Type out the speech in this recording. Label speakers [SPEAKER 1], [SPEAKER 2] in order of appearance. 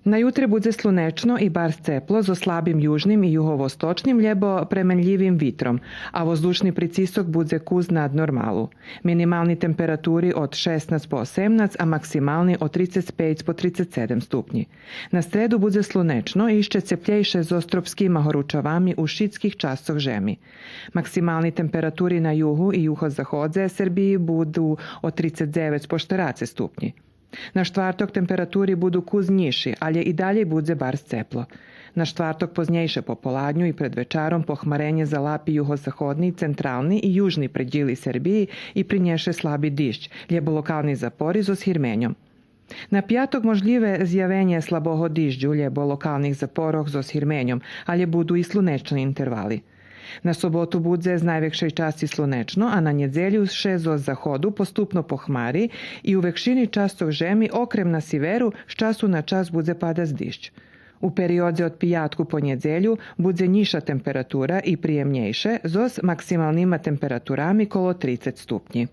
[SPEAKER 1] Na jutre bude slunečno i bar ceplo zo slabim južnim i jugovostočnim ljebo premenljivim vitrom, a vozdušni pritisok bude kuz nad normalu. Minimalni temperaturi od 16 po 18, a maksimalni od 35 po 37 stupnji. Na sredu bude slunečno i išće ceplejše z ostropskima horučavami u šitskih časoh žemi. Maksimalni temperaturi na juhu i juhozahodze Srbiji budu od 39 po 40 stupnji. Na štvartok temperaturi budu kuz niši, ali i dalje bude bar ceplo. Na štvartok poznjejše po poladnju i pred večarom pohmarenje zalapi juhozahodni, centralni i južni predjili Srbiji i prinješe slabi dišć, ljebo lokalni zapori zo s hirmenjom. Na pjatok možljive zjavenje slaboho dižđu, ljebo lokalnih zaporoh zo s hirmenjom, ali budu i slunečni intervali. Na sobotu bude z najvekšej časti slunečno, a na njedzelju še zo zahodu postupno pohmari i u vekšini častoh žemi okrem na siveru z času na čas bude pada zdišć. U periodze od pijatku po njedzelju bude niša temperatura i prijemnjejše, zo s maksimalnima temperaturami kolo 30 stupnji.